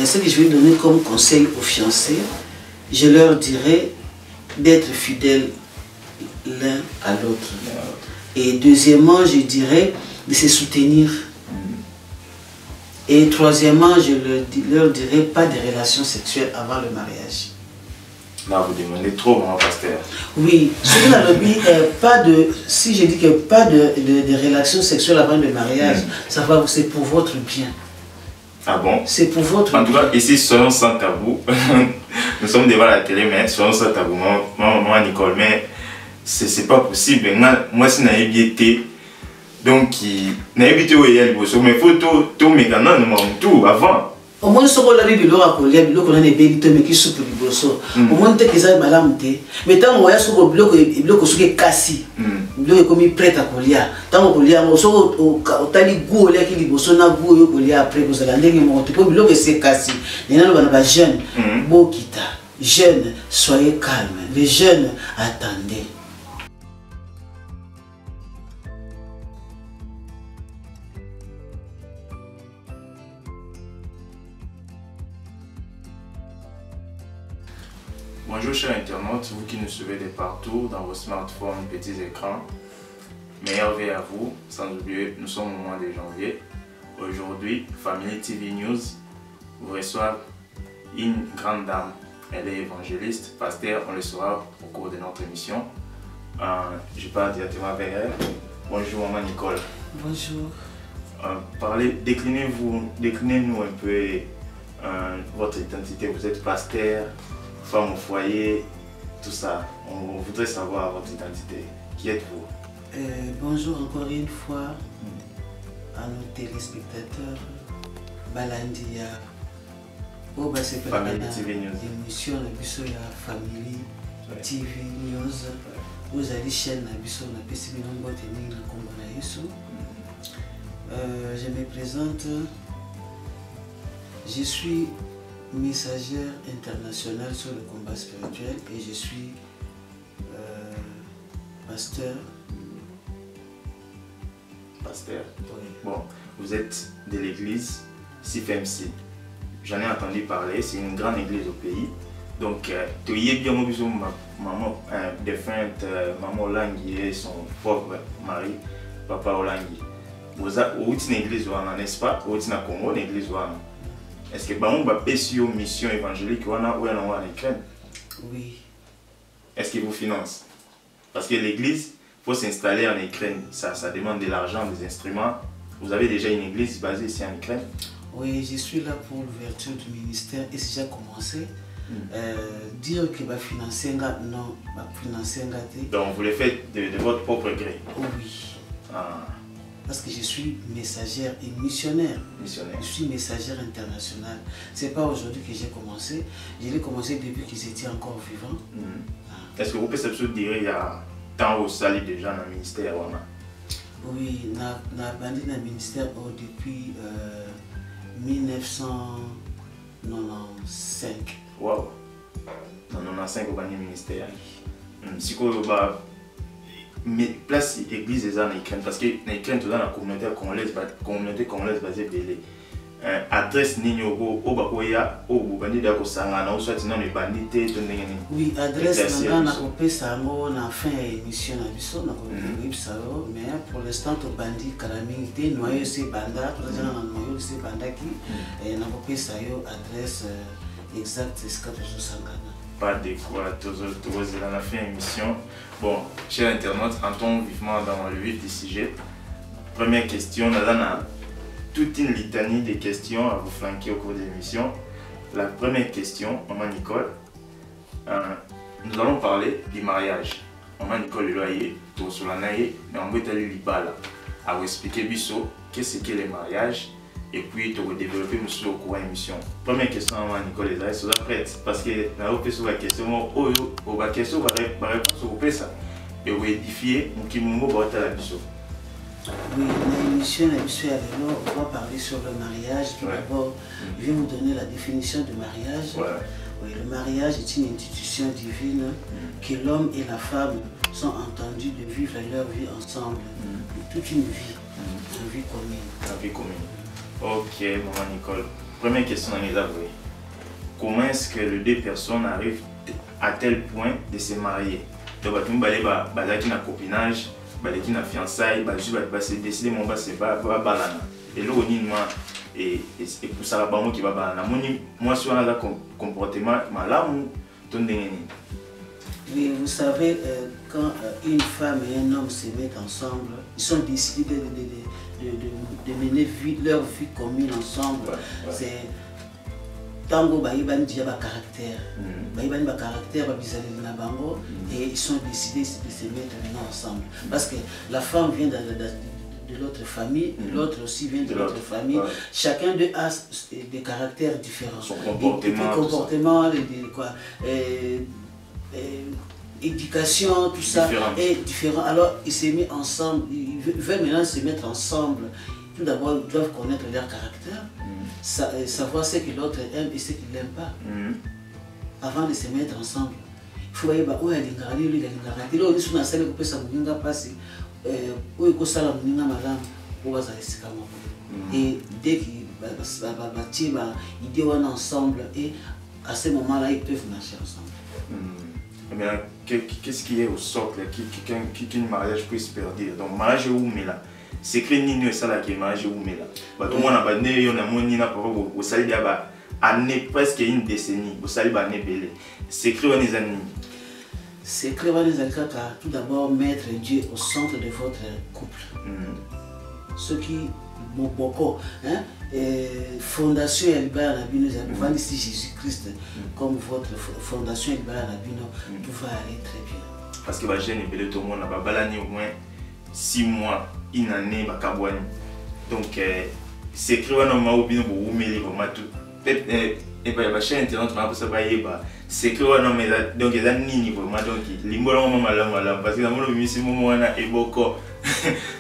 ce que je vais donner comme conseil aux fiancés, je leur dirais d'être fidèles l'un à l'autre. Et deuxièmement, je dirais de se soutenir. Et troisièmement, je leur dirais pas de relations sexuelles avant le mariage. Là, vous demandez trop, mon pasteur. Oui, surtout dans le but, pas de, si je dis que pas de relations sexuelles avant le mariage, ça va, c'est pour votre bien. Ah bon? C'est pour votre bien. En tout cas, ici, soyons sans tabou. Nous sommes devant la télé, mais soyons sans tabou. Moi, Nicole, mais c'est pas possible. Moi, si n'avais bien été, donc, n'avais bien été où il y a le bosso, mais il faut tout mécanisme, tout avant. Au moins, ce qu'on a vu, on a des bébés qui sont pour le bosso. Au moins, peut-être qu'ils ont mal. Mais tant qu'on a ce bloc, il bloque ce qui est cassé. Le bloc est comme prêt à coller. Tant qu'on a au tali goût, il y a qui bosso na goût, il y a après vous allez aller monter. Le bloc est cassé. Les gens sont jeunes. Bon kita, jeunes, soyez calmes. Les jeunes, attendez. Bonjour chers internautes, vous qui nous suivez de partout, dans vos smartphones, petits écrans. Meilleure vie à vous, sans oublier, nous sommes au mois de janvier. Aujourd'hui, Family TV News vous reçoit une grande dame. Elle est évangéliste, pasteur, on le saura au cours de notre émission. Je parle directement vers elle. Bonjour maman Nicole. Bonjour. Déclinez-nous un peu votre identité. Vous êtes pasteur, femme au foyer, tout ça. On voudrait savoir votre identité. Qui êtes-vous? Bonjour encore une fois à nos téléspectateurs. Balandia. Oh, bah, c'est pas Family TV News. L'émission la Family TV News. Vous avez chaîne la biso na pesi binombo teni na kombo na Yesu. Je me présente. Je suis messagère internationale sur le combat spirituel et je suis pasteur. Pasteur. Oui. Bon, vous êtes de l'église CFMC. J'en ai entendu parler, c'est une grande église au pays. Donc, tu y es bien obligé, maman défunte, maman Olangi et son pauvre mari, papa Olangi. Vous avez une église, n'est-ce pas? Vous avez une église. Est-ce que vous avez une mission évangélique ou en Ukraine? Oui. Est-ce qu'il vous finance? Parce que l'église, il faut s'installer en Ukraine. Ça demande de l'argent, des instruments. Vous avez déjà une église basée ici en Ukraine? Oui, je suis là pour l'ouverture du ministère et c'est déjà commencé. Dire que va financer non, va financer donc vous le faites de votre propre gré? Oui. Ah. Parce que je suis messagère et missionnaire. Missionnaire. Je suis messagère internationale. C'est pas aujourd'hui que j'ai commencé. Je l'ai commencé depuis qu'ils étaient encore vivants. Est-ce que vous pouvez se dire qu'il y a tant au salut déjà dans le ministère? Oui, na bandi dans le ministère depuis 1995. Wow. Dans 1995 au ministère. Si vous mais place l'église est en Ukraine parce que en Ukraine tout dans la communauté congolaise basée belé adresse ninyogo obakoya obubandi da kosangana ou soit non les bandits to ndengeni. Oui, adresse na kopesa ngo na fin émission na biso na kopesa mais pour l'instant to bandi kalami te noyau c'est banda pour les gens na noyau c'est banda qui na kopesa yo adresse exacte c'est ce que je sangana. Pas de quoi, tous à la fin de l'émission. Bon, chers internautes, entrons vivement dans le vif du sujet. Première question, nous avons toute une litanie de questions à vous flanquer au cours de l'émission. La première question, maman Nicole, nous allons parler du mariage. Maman Nicole, tout sur la naïe, mais on va aller libala à vous expliquer biso qu'est-ce que le mariage. Et puis tu vas développer au cours de l'émission. Première question à Nicole, est-ce que vous êtes prête? Parce que dans la question, la question va répondre sur ça. Et vous édifier, on va la question. Oui, l'émission, on va parler sur le mariage. Tout d'abord, je vais vous donner la définition du mariage. Oui, le mariage est une institution divine que l'homme et la femme sont entendus de vivre leur vie ensemble. Toute une vie commune. La vie commune. Ok, maman Nicole. première question, comment est-ce que les deux personnes arrivent à tel point de se marier? Donc, il y a un copinage, il y a un fiançailles, il y a décider mon bas, c'est pas balana. Et là, on et pour ça, la banque qui va balana. Moi, si on a un comportement, oui, vous savez, quand une femme et un homme se mettent ensemble, ils sont décidés de mener leur vie commune ensemble. C'est tango baïban déjà ba caractère, baïban ba caractère ba bizarre na bango, et ils sont décidés de se mettre maintenant ensemble. Parce que la femme vient de l'autre famille, l'autre aussi vient de l'autre famille. Chacun d'eux a des caractères différents. Son comportement, des comportements, éducation, tout ça est différent. Alors ils se mettent ensemble, ils veulent maintenant se mettre ensemble. Tout d'abord, ils doivent connaître leur caractère, savoir ce que l'autre aime et ce qu'il n'aime pas. Avant de se mettre ensemble, il faut voir où il y a des gardes, où il y a des gardes. Là, on est sur la salle, on peut s'abonner, passer où il y a ça, on est madame, où va ça et dès qu'ils idées ensemble, et à ce moment-là, ils peuvent marcher ensemble. Mais qu'est-ce qui est au socle qu'un mariage puisse perdre? Donc, mariage où mais là, c'est que Nino et ça là qui est mariage où mais là. Tout le monde a pas né, on a mon Nina pour vous savez d'abord année presque une décennie, vous savez année belle. C'est que on est amis. C'est que on est amis tout d'abord mettre Dieu au centre de votre couple. Ce qui beaucoup, hein, fondation Elibara Nabino, vous ici Jésus-Christ comme votre fondation Elibara Nabino, tout va aller très bien. Parce que les jeunes et tout le monde a balani au moins 6 mois, une année, donc c'est que on a oublié de vous mêler vraiment tout. Et bien la chaîne internet on a pas c'est que on a donc il y a un niveau vraiment donc les mots mal parce que dans le moment on a beaucoup.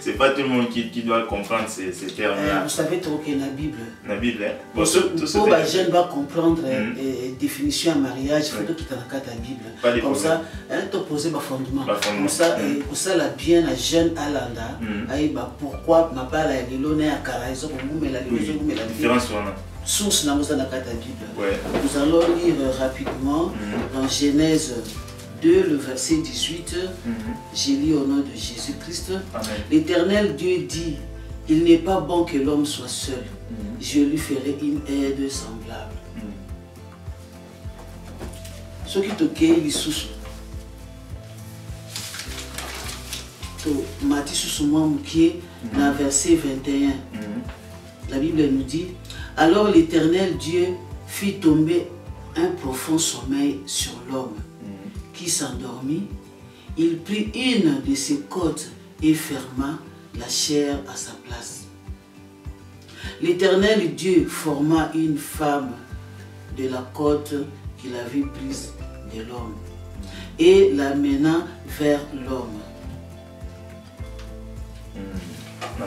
C'est pas tout le monde qui doit comprendre ces termes-là. Vous savez trop que la Bible. La Bible, hein. Pour les jeunes va comprendre définition à mariage, il faut que tu aies la Bible. Comme ça, tu poses le fondement. Comme ça, la bien la jeune Alanda, pourquoi ma part la lilone à Karaïso pour vous la différence source dans la Bible. Nous allons lire rapidement dans Genèse 2, le verset 18, j'ai lu au nom de Jésus-Christ. L'Éternel Dieu dit, il n'est pas bon que l'homme soit seul, je lui ferai une aide semblable. Ce qui te cueille, il sous Matthieu sous moi dans verset 21. La Bible nous dit, alors l'Éternel Dieu fit tomber un profond sommeil sur l'homme qui s'endormit, il prit une de ses côtes et ferma la chair à sa place. L'Éternel Dieu forma une femme de la côte qu'il avait prise de l'homme et l'amena vers l'homme. Il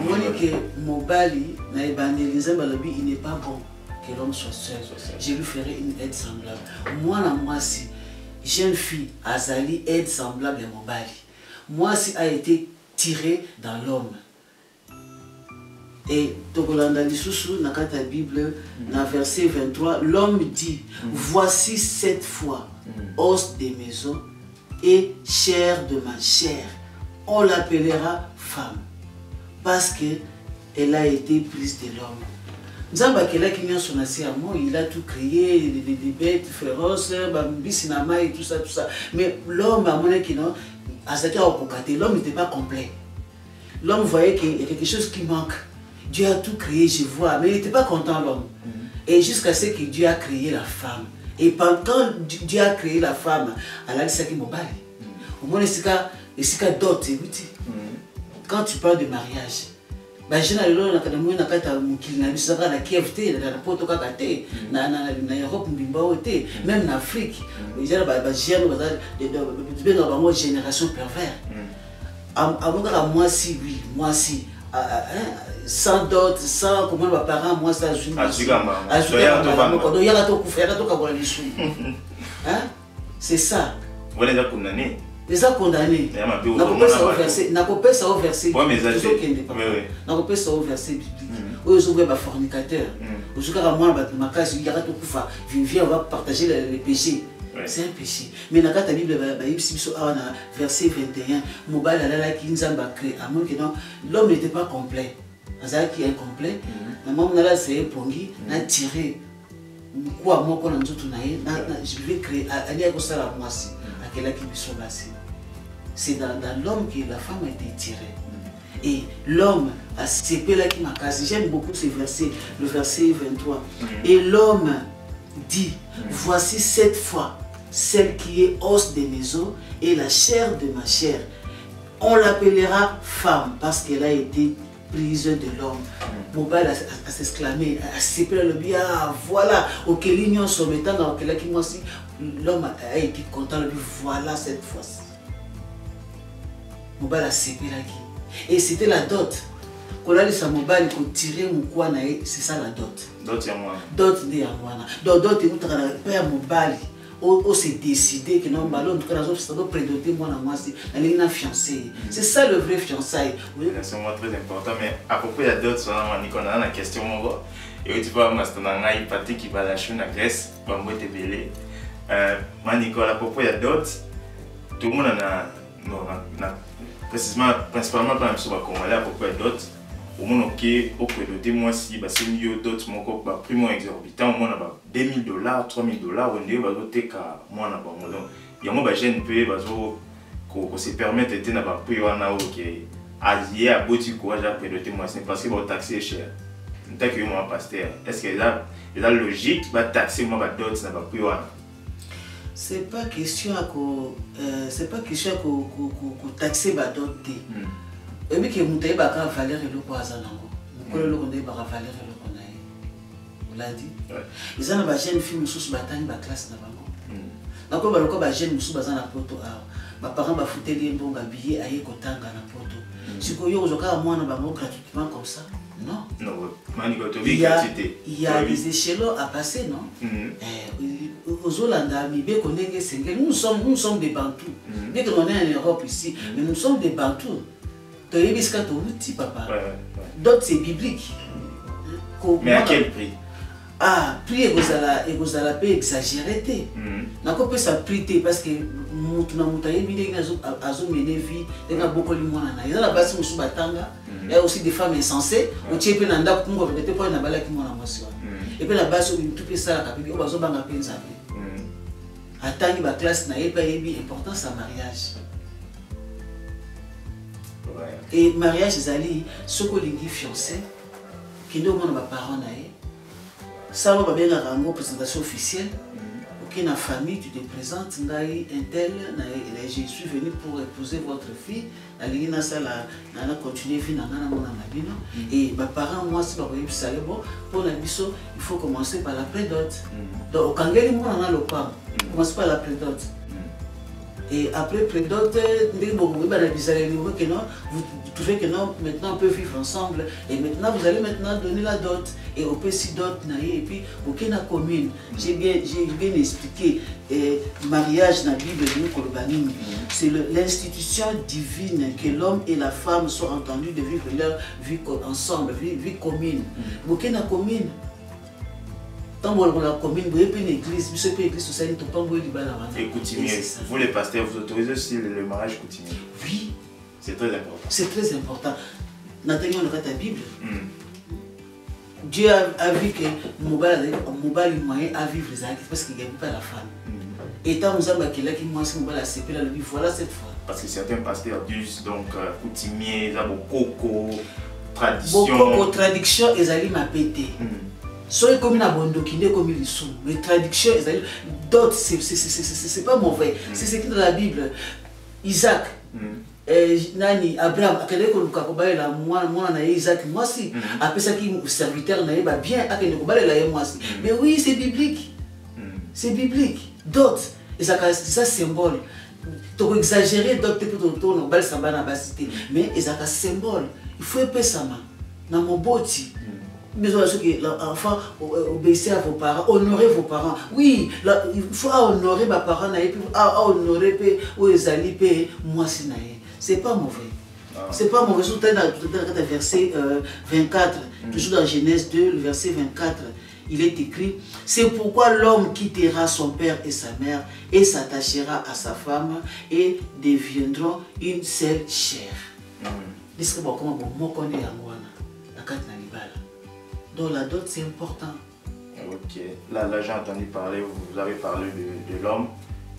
n'est pas bon que l'homme soit seul. Je lui ferai une aide semblable. Moi, si jeune fille, Azali, aide semblable à Mobali. Moi, si a été tiré dans l'homme. Et Togolanda Lissousou, dans la Bible, dans verset 23, l'homme dit, voici 7 fois, os des maisons et chair de ma chair. On l'appellera femme, parce qu'elle a été prise de l'homme. Nzamba kela qui vient son amour, il a tout créé, des bêtes féroces, bissinama et tout ça. Mais l'homme, à mon avis, l'homme n'était pas complet. L'homme voyait qu'il y a quelque chose qui manque. Dieu a tout créé, je vois, mais il n'était pas content l'homme. Et jusqu'à ce que Dieu a créé la femme. Et quand Dieu a créé la femme, elle a dit ça qui m'a parlé. Au moins, c'est d'autres. Quand tu parles de mariage, même en Afrique, génération pervers. Moi si, oui, moi si. Sans dot, sans comment mes parents, moi ça je c'est ça. Vous les avez condamnés. Les a condamnés. N'a pas ça au verset. N'a pas ça au verset biblique. Où ils ouvrent les fornicateurs. Aujourd'hui, quand moi, viens, on va partager les péchés. Ouais. C'est un péché. Mais dans la Bible, verset 21, l'homme n'était pas complet. Qui est incomplet. Maman là c'est pongi, n'a tiré. Quoi moi qu'on a je vais créer c'est dans l'homme que la femme a été tirée. Et l'homme a séparé là qui m'a cassé. J'aime beaucoup ce verset, le verset 23. Et l'homme dit, voici cette fois celle qui est os de mes os et la chair de ma chair. On l'appellera femme parce qu'elle a été prise de l'homme. Mobile a s'exclamé, a séparé le bien, voilà, ok, l'union se mettant dans lequel l'homme a été content, lui, voilà cette fois-ci. Mobile a séparé qui. Et c'était la dot. Quand on a dit mobile, qu'on tirait mon coin, c'est ça la dot. Dot c'est moi. Dot c'est moi. Donc dot est un père mobile. On s'est décidé que non, ballon, en tout cas, ça doit prédoter moi, elle est une fiancée. C'est ça le vrai fiançailles. C'est vraiment très important, mais à propos de la dot, on a une question. Et tu vois, on a une partie qui va lâcher la Grèce, on va te belé. Nicole, à propos de la dot, tout le monde a précisément, principalement quand on va commander à propos de la dot. Au moins, ok, au prédoté, moi, si c'est mieux d'autres, mon corps, primo exorbitant, moi, on a $2,000, $3,000, on va doter qu'à moi, on a il y a moi, j'ai un peu, qu'on se permette de ne pas payer un ok, allié à beauty, quoi, j'ai prédoté, moi, c'est parce que le taxi est cher. Tant que moi, pasteur, est-ce que la logique va taxer, moi, ma dot, n'a pas payé un. C'est pas question à taxer ma dot. Et puis que vous avez valeur et le poison. Vous avez valeur et le poison. Vous l'avez dit. Ils ont des jeunes filles qui sont dans la classe. Donc, quand vous avez des jeunes qui sont dans la porte, mes parents ont foutu les bons habillés à y kotanga na porte. Si vous avez gratuitement comme ça, non. Il y a des échelons à passer, non? Aux Hollandais, nous sommes des Bantous. Bien que l'on est en Europe ici, mais nous sommes des Bantous. Papa. D'autres c'est biblique. Mais à quel prix? Ah, prix et vous allez exagérer. On peut ça prix parce que nous avons il y a aussi des femmes insensées. Et puis la base tout peut ça attendre la classe n'a pas important sa mariage. Et mariage, ce que les fiancés, qui nous ont parents, ça va bien à une présentation officielle. Ok, la famille, tu te présentes, un tel, je suis venu pour épouser votre fille. On a continué à vivre et mes parents, moi, si pour la mission, il faut commencer par la prédote. Donc, quand on a le pas, commence par la prédote. Et après prédote, vous trouvez que non, maintenant on peut vivre ensemble. Et maintenant vous allez maintenant donner la dot. Et au petit dot, et puis aucune commune. J'ai bien expliqué. Mariage dans la Bible, c'est l'institution divine que l'homme et la femme sont entendus de vivre leur vie ensemble, vie commune. Aucune commune. Tant que la commune, vous avez une église, vous avez une église sociale, vous avez une église. Et coutumier, vous les pasteurs, vous autorisez aussi le mariage coutumier? Oui. C'est très important. C'est très important. Nathalie, on a ta Bible. Dieu a vu que Mobile moyen à vivre les actes parce qu'il n'y a pas la femme. Et tant que vous avez quelqu'un qui m'a dit Mobile a séparé la vie, voilà cette fois. Parce que certains pasteurs disent donc coutumier, coco, tradition. Coco, tradition, ils allaient m'appéter. Soit comme une abondance qui n'est comme ils sont. Mais traduction, d'autres, c'est pas mauvais. C'est écrit dans la Bible. Isaac, Nani, Abraham, Isaac, moi aussi. Après ça, qui serviteur, bien, mais oui, c'est biblique. C'est biblique. D'autres, c'est ça symbole. Tu peux exagérer, d'autres, mais c'est un symbole. Il faut épais ça, dans mon boti. Mais l'enfant obéissez à vos parents, honorez vos parents. Oui, il faut honorer mes parents et puis honorer où ils allaient, moi c'est pas mauvais. C'est pas mauvais. Surtout dans le verset 24, toujours dans Genèse 2, le verset 24, il est écrit, c'est pourquoi l'homme quittera son père et sa mère et s'attachera à sa femme et deviendront une seule chair. Donc la dot c'est important. Ok, là j'ai entendu parler, vous avez parlé de l'homme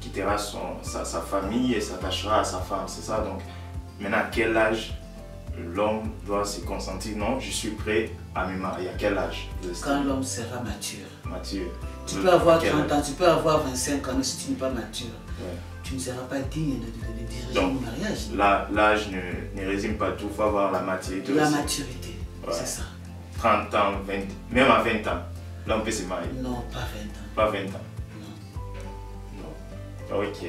qui quittera sa famille et s'attachera à sa femme, c'est ça? Donc maintenant à quel âge l'homme doit se consentir? Non, je suis prêt à me marier. À quel âge? Quand l'homme sera mature. Mature. Tu peux avoir 30 ans, tu peux avoir 25 ans, mais si tu n'es pas mature, tu ne seras pas digne de diriger un mariage. L'âge ne résume pas tout, il faut avoir la maturité. La aussi. maturité, c'est ça. 30 ans, 20, même à 20 ans, là on peut se marier. Non, pas 20 ans. Pas 20 ans. Non. Ok.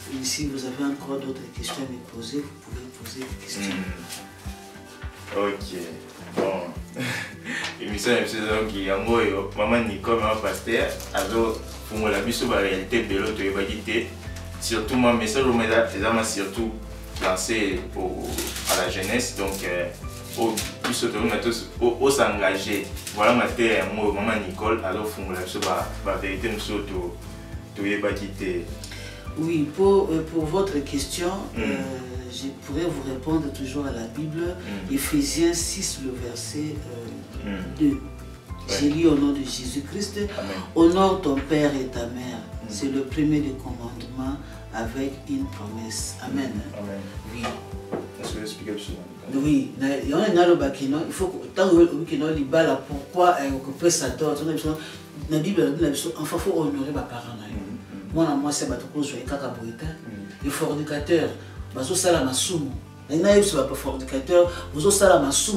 Et si vous avez encore d'autres questions à me poser, vous pouvez poser des questions. Ok. Bon. Émission qui en gros, maman Nicole, maman Pasteur, alors pour la mission la réalité de l'autre, il va dire surtout mon message surtout lancé à la jeunesse, donc au s'engager. Voilà ma terre, moi maman Nicole, alors pour la mission la vérité nous surtout il va quitter. Oui, pour votre question, je pourrais vous répondre toujours à la Bible, Ephésiens 6, le verset 2. J'ai lu au nom de Jésus-Christ, honore ton père et ta mère. C'est le premier des commandements avec une promesse. Amen. Amen. Oui. Est-ce que vous expliquez ça? Oui, il faut que tant que libala pourquoi on peut s'attendre. Dans la Bible, enfin, il faut honorer ma parents. Moi, c'est les fornicateurs, les fornicateurs, vous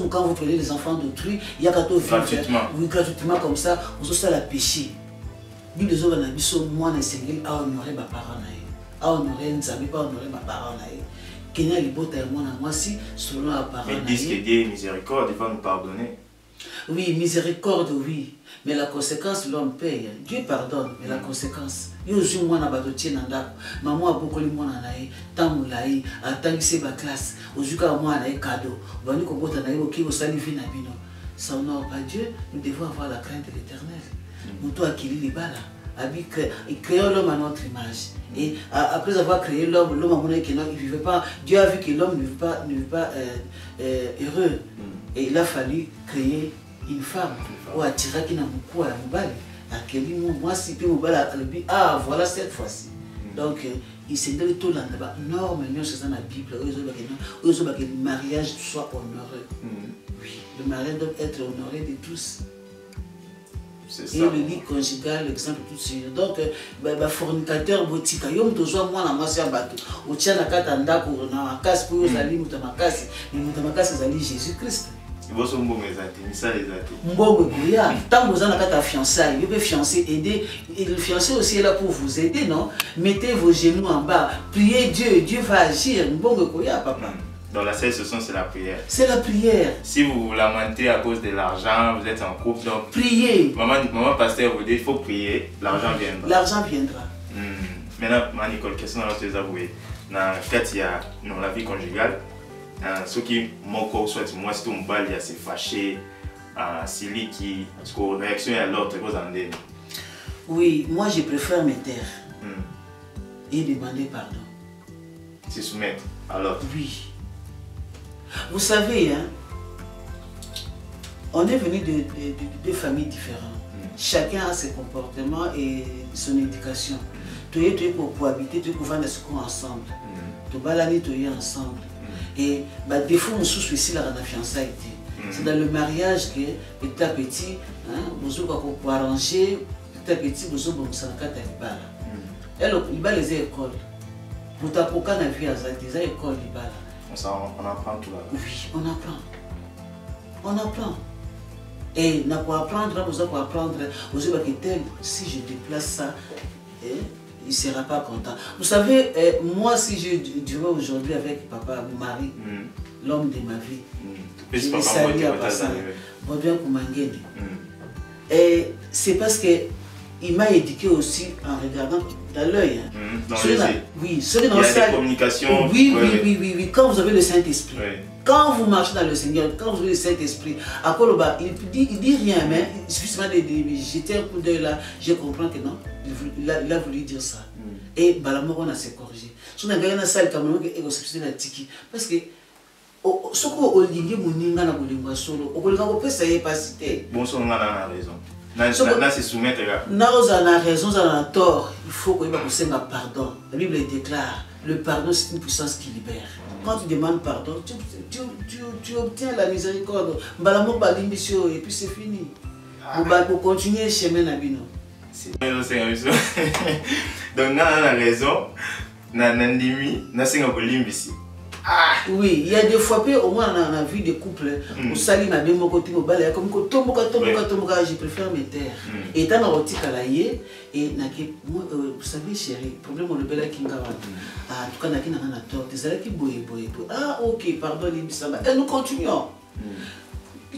quand vous prenez les enfants d'autrui, il y a gratuitement comme ça, vous avez la péché. La Bible dit moi, je à honorer ma parents, à honorer mes amis, à honorer ma parents. Mais disent que Dieu est miséricorde, il va nous pardonner. Oui, miséricorde, oui. Mais la conséquence, l'homme paye. Dieu pardonne, mais la conséquence. Yo joue moi na batotie nanda. Maman a beaucoup de moi naï. Tamulaï, attendez ma classe. Ojuka moi naï cadeau. Vani kobota naï oki osalivi na bino. Ça honore pas Dieu. Nous devons avoir la crainte de l'Éternel. Nous doit acquérir les balles. Créons l'homme à notre image. Et après avoir créé l'homme, l'homme a montré qu'il ne vivait pas. Dieu a vu que l'homme ne vivait pas heureux. Et il a fallu créer une femme. Ou attirer qui n'a beaucoup à Moubali. Moi, si puis Moubali a dit, ah, voilà cette fois-ci. Donc, il s'est donné tout là-bas. Non, mais c'est dans la Bible. Que le mariage soit honoré. Oui, le mariage doit être honoré de tous. Et le lit conjugal, l'exemple tout ça. Donc, les fornicateurs, botika, yom tozo moi na mwasi ya bato. Otia na kata ndako na makasi pour ozali mutamakasi, mais mutamakasi ezali Jésus-Christ. Ils sont bons mes amis, ça les amis. Mbongo goya, tant vous en avez ta fiançailles, vous pouvez fiancer, aider. Et le fiancé aussi est là pour vous aider, non? Mettez vos genoux en bas, priez Dieu, Dieu va agir. Mbongo goya, papa. Dans la seule session, c'est la prière. C'est la prière. Si vous vous lamentez à cause de l'argent, vous êtes en couple, donc... Priez. Maman pasteur vous dit, il faut prier, l'argent viendra. L'argent viendra. Maintenant, Maman Nicole, question dans notre avoué. Dans la vie conjugale, ceux qui m'ont soit moi, si ton bal, il y a se fâché, si lui qui... Parce que la réaction est à l'autre, vous en dites. Oui, moi je préfère me taire et demander pardon. Se soumettre à l'autre. Oui. Vous savez, hein, on est venu de deux familles différentes. Chacun a ses comportements et son éducation. Tu es pour habiter, tu es pour vendre ce qu'on ensemble. Tu balani, tu es ensemble. Et bah, des fois, on souffre ici la fiançailles. C'est dans le mariage que petit à petit, vous pour arranger, petit à petit, vous avez elle a les écoles. Vous avez des écoles. On apprend tout là. Oui, on apprend. On apprend. Et pour apprendre, vous allez apprendre, vous allez tel, si je déplace ça, il ne sera pas content. Vous savez, moi, si je dirais aujourd'hui avec papa, mon mari, l'homme de ma vie, je vais saluer à passer. Et c'est parce que il m'a éduqué aussi en regardant dans l'œil. Oui, il y a des communications. Oui. Quand vous avez le Saint-Esprit, quand vous marchez dans le Seigneur, quand vous avez le Saint-Esprit, à Koloba, il dit rien, mais il suffit seulement de jeter un coup d'œil là, je comprends que non, il a voulu dire ça. Et Balamoro on a s'est corrigé. Si on a gagné la salle, parce que ce qu'on a dit, on a dit solo, on a dit ça y est pas cité. Bon, ça on a raison. Là, c'est soumettre là. On a raison, on a tort. Il faut qu'on ait pardon. La Bible déclare, le pardon c'est une puissance qui libère. Quand tu demandes pardon, tu obtiens la miséricorde. Et puis c'est fini. Pour continuer le chemin Nabino. Donc on a raison. Oui, il y a des fois, au moins on a vu des couples où Salim a bien mon côté, comme je préfère me taire. Et dans la route, et vous savez, chérie, le problème on le bel qui en tout cas, on a tort. Ah, ok, pardon, et nous continuons.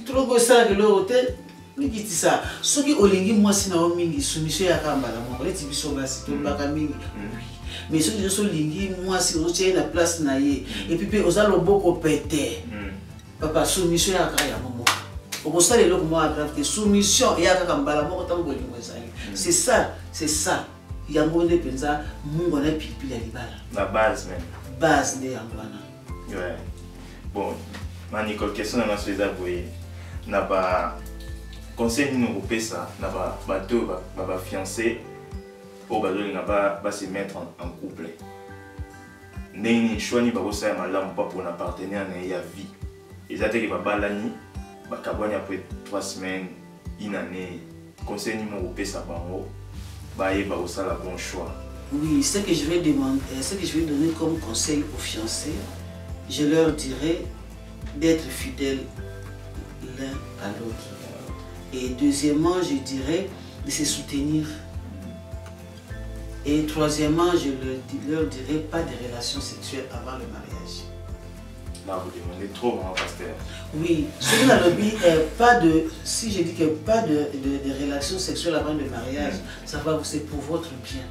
Tout le monde ça de l'autre. Nous disons ça. Ce qui est moi, c'est une soumission à Kambala. Mais ceux qui sont liés, moi, si vous avez la place, et puis vous avez le beau pété. Papa, soumission à Kayamo. Au ça, les locs, moi, soumission et à Kambala, c'est ça, c'est ça. Il y a un monde de pensa, mon a pipi la base même. Base de Angwana. Ouais. Bon, Nicole, question de la n'a pas conseil nous ça, n'a pas bateau, va fiancé. Pour se mettre en couple. N'est choix ni pas ça malam pas pour un partenaire n'a vie. Et ça que va balani, va cabane après 3 semaines, une année. Conseil numéro P ça bango, bah et va ça la bon choix. Oui, ce que je vais demander, ce que je vais donner comme conseil aux fiancés, je leur dirais d'être fidèles l'un à l'autre. Et deuxièmement, je dirais de se soutenir. Et troisièmement, je leur dirais pas de relations sexuelles avant le mariage. Là, vous demandez trop, mon pasteur. Oui, ce qu'on a lobby, pas de, si je dis que pas de relations sexuelles avant le mariage, ça va, c'est pour votre bien.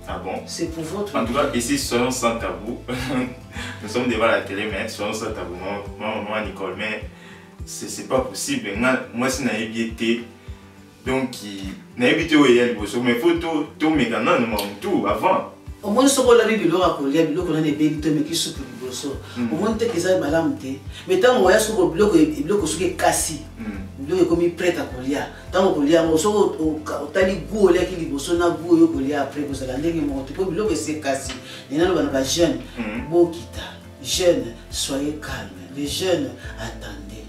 Ah bon? C'est pour votre bien. En tout cas, ici, soyons sans tabou. Nous sommes devant la télé, mais soyons sans tabou. Moi, Nicole, mais c'est pas possible. Moi, si je été donc, n'a évité où il y a le bosso, mais il faut tout mécanisme, tout avant. Au moins, ce qu'on a vu, il y a des bébés qui sont le bosso. Au moins, tu as malam te. Mais tant qu'on a ce bloc, il bloque ce qui est cassé. Il bloque comme il prête à colia. Tant qu'on a au tali goût, il y a qui bosso na goût au colia après vous allez aller monter. Il bloque c'est cassé. Il y a un jeune, beau quitta. Jeunes, soyez calmes. Les jeunes, attendez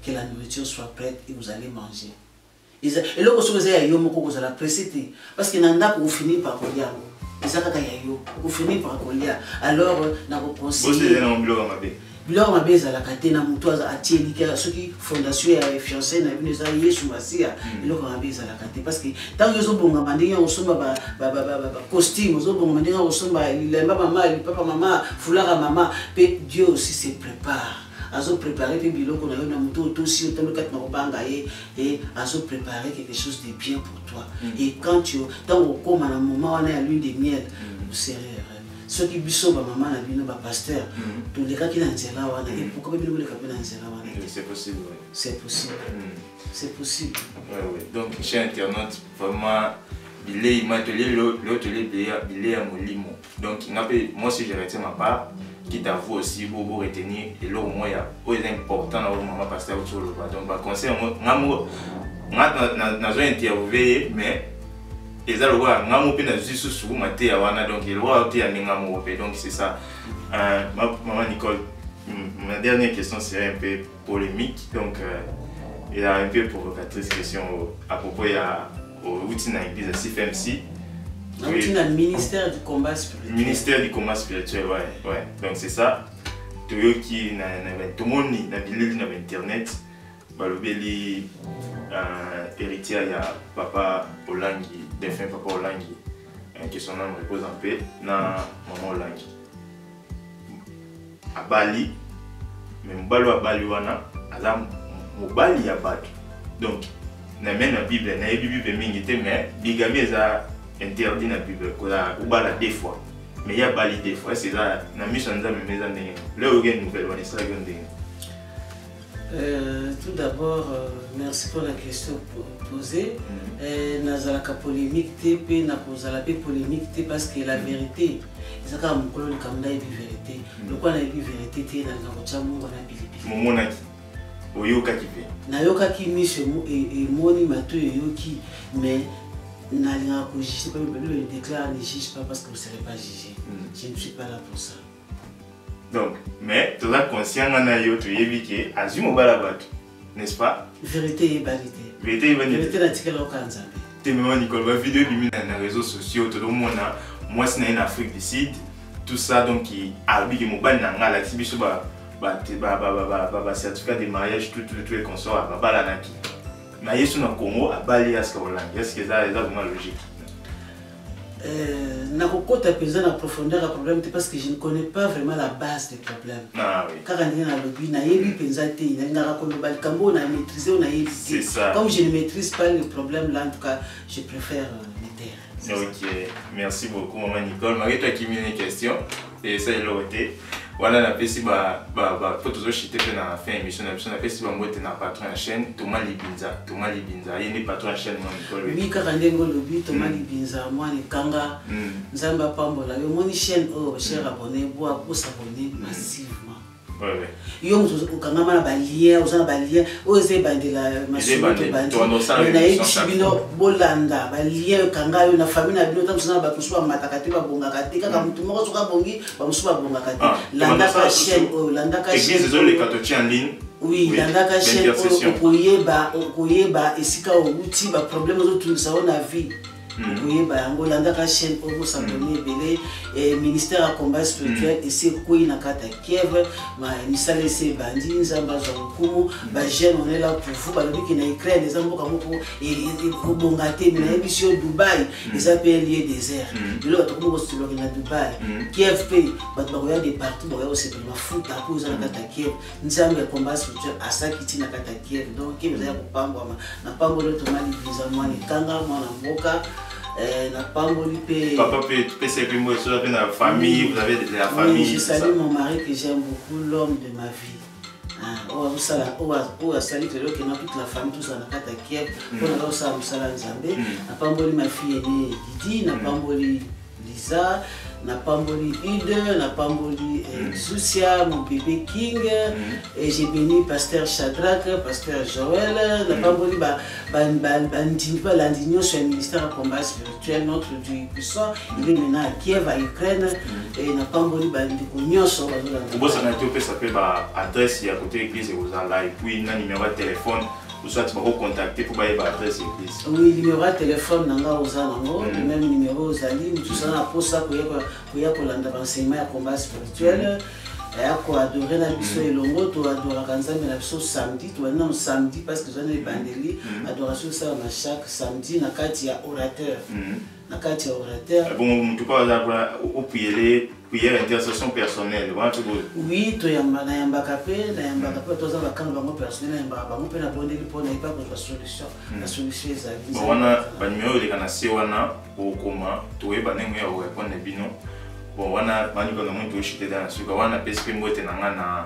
que la nourriture soit prête et vous allez manger. Et là, vous allez précéder. Parce que vous finissez par coller. Vous finissez par coller. Alors, vous conseillez. Bilor mabeza la katena mtu atielika soki fondation ya fiancé na bino za Yesu Masia biloko mabeza la katena parce que tant que zo bonga mandinga osomba ba costume zo bonga mandinga osomba lemba mama papa mama fulara mama pe Dieu aussi se prépare azo préparer pe biloko na yo na mtu aussi otambe kat na kobanga et azo préparer quelque chose de bien pour toi et quand tu tant au na moment wana ya lune de miel vous serez ceux qui biso ba maman na bino ba pasteur tous les cas qui dans zela wana et pourquoi bino le capé dans zela wana c'est possible c'est possible c'est possible ouais donc cher internaute vraiment il m'a télé l'autre il est à Molimo donc moi si je retiens ma part qui t'avoue aussi pour retenir et là au moins il est important là maman pasteur autour le donc ba conseil moi na zo interviewer mais et ça le voit ngamo pe na zusu sous maté ya wana donc il voit te ya ngamo pe donc c'est ça maman Nicole ma dernière question serait un peu polémique donc il y a un peu provocatrice question à propos ya au outina église CFMC outina ministère du combat spirituel ministère du combat spirituel ouais donc c'est ça tout qui na tout monde na bilili na internet balobeli héritier il y a papa Olangi défunt papa Olangi que son âme repose en paix na maman Olangi à Bali mais mbalo à Bali wana azam mobali ya bato donc na même la Bible na Bible mingi te mais bigamie eza interdit na Bible ko la ubala des fois mais il y a bali des fois c'est ça na mission nza mais eza ndenge là au gain nouvelle on est ça ndenge. Tout d'abord, merci pour la question posée. Nazalaka polémique, TP, n'a pas la polémique, parce que la vérité, c'est quand même colonne comme la vérité. Le quoi la vérité, c'est dans le champ on a bilipili. Momonaki, oyoka kipe. Nayoka ki mission et moni mato yoki, mais n'allant pas juger, le déclare ne juge pas parce que vous ne serez pas jugé. Je ne suis pas là pour ça. Donc, mais tu as conscient que tu es éviqué, assume n'est-ce pas? Vérité et banalité. Vérité et banalité. Vérité l'article au Kanzambe. Tu me Nicole, ma vidéo dans les réseaux sociaux, tout le monde, moi c'est en Afrique du Sud, tout ça donc qui a dit que mon ban n'a pas l'activité certificat de mariage, tout les consorts, la naki. Mais sur le Congo, à Bali, à ce qu'on a, est-ce que ça est vraiment logique? Na kokota pesa na profondeur le problème parce que je ne connais pas vraiment la base des problèmes. Ah oui. Car on na lobby na yebi penza te na rakolo bal kambo na maîtriser on a yebi. C'est ça. Comme je ne maîtrise pas le problème là en tout cas, je préfère me taire. OK, merci beaucoup maman Nicole. Marie-toi qui m'a une question et ça est l'autre. Voilà la pesi pour toujours chiter na fin émission na pesi moi na patron la chaîne Thomas Libinza il est patron la chaîne Nicole. Oui car ndengo lobby Thomas Libinza moi ni kanga nzamba pambola yo moni chaîne oh cher abonné pour s'abonner massivement. Ouais. Yo muzo ukanga mana ba lien uzana ba lien oze bandela masuto bandi na yebisibino bolanda ba lien kanga yo na famille na bino tamsana ba kusuba matakati ba bonga kati kaka mutu moko soka bongi ba musuba bonga kati landa ka chaîne landa ka chaîne église zo le katochi en ligne. Oui, landa ka chaîne okoyeba esika outi ba problème zo tunisa na vie. Oui, Landa ka chaîne pour s'abonner belé et ministère à combat spirituel et c'est quoi na kata Kiev ma misale c'est bandi nzamba za kumu ba jeune on est là pour vous ba lobi ki na Ukraine les amboka moko et bongate na émission Dubaï ils appellent lieu désert le to ko se lo na Dubaï Kiev pe ba ba de partout ba aussi ma foot à cause na kata Kiev nzamba combat spirituel asakiti na kata Kiev donc ki vous ya kupangwa na pango le to mali biza mwana kanga mwana mboka na pamboli pe papa peut c'est que moi sur la famille vous avez de la famille. Je salue mon mari que j'aime beaucoup, l'homme de ma vie. On a salué que toute la famille tous en akata Kiev pour la rosa musala nzambe na pamboli ma fille aînée Didi na pamboli Lisa na pamboli Ide na pamboli Soucia mon bébé King et j'ai béni pasteur Shadrach pasteur Joël na pamboli l'indignon sur le ministère de combat spirituel notre Dieu puissant il est maintenant à Kiev à Ukraine et na pamboli ndiko sur vous ça na topé ça peut adresse à côté église et vous en là et puis un numéro de téléphone ou soit tu vas contacter pour avoir l'adresse église. Oui, numéro de téléphone nanga ozango, le même numéro ozali, tout ça na posa pour y kolanda renseignement ya combat spirituel. Et à quoi adorer la biso elongo, tu adorer kanzambe na biso samedi, tu vas samedi parce que j'en ai bandeli, adoration ça na chaque samedi na kati ya orateur. Na kati ya orateur. Bon, tu parles au prière intercession personnelle. Oui, tu yamba na yamba kapé, tous en vacances bango personnel, bango pe na bondeli pour na pas pour solution. La solution est ça. Bon, on a ba numéro de kanasi wana au comment, tu es ba nengo ya répondre bino. Bon, on a manu kanamuntu chité dans suka wana PSP mbote na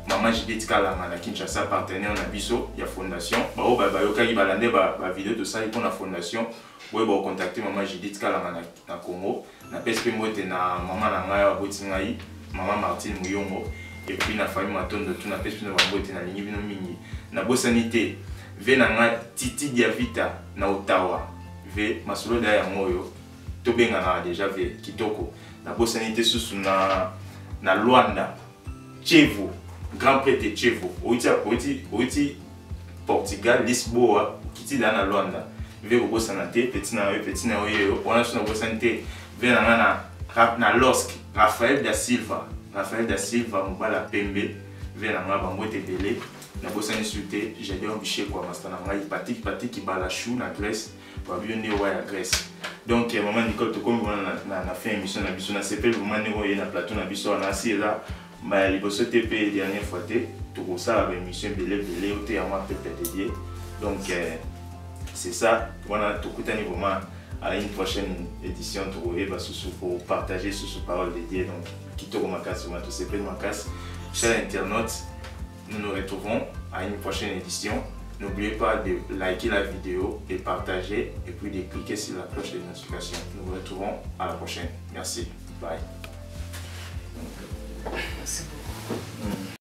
Maman Judith Kalanga na Kinshasa partenaire na biso ya fondation. Ba o ba yokaki balande ba vidéo de ça pour la fondation. Ouais, bon, contacter Maman Judith Kalanga na Congo. Na PSP mbote na maman na ngai wa botingai, maman Martine Muyongo et puis na famille Matondo tout na PSP na mbote na lingi bino mingi. Na bosanité ve na ngai Titi Diavita na Ottawa. Ve masolo da ya moyo. To benga na déjà ve kitoko. Na bosanité susu na Luanda. Chevo, grand prêtre de Chevo. Oiti Portugal, Lisboa, kiti da na Luanda. Ve ko bosanate petit na oyo on a sur na bosanité ve na Losk Rafael da Silva mobala pembe ve na nga bango te belé na bosani suté j'ai embauché quoi master na ngai Patrick qui bala chou na Grèce ba bio ne wa ya Grèce donc maman Nicole to comme na fin émission na biso na CP vraiment ne na plateau na biso na si là ba liboso TP dernière fois te to ko ça ba émission belé au te à moi peut-être dédié donc c'est ça. Voilà, tout vraiment à une prochaine édition pour partager sur ce parole dédiée. Donc, Kitoko Makas, tout c'est de Makas. Chers internautes, nous nous retrouvons à une prochaine édition. N'oubliez pas de liker la vidéo, de partager et puis de cliquer sur la cloche de notification. Nous nous retrouvons à la prochaine. Merci. Bye. Merci beaucoup.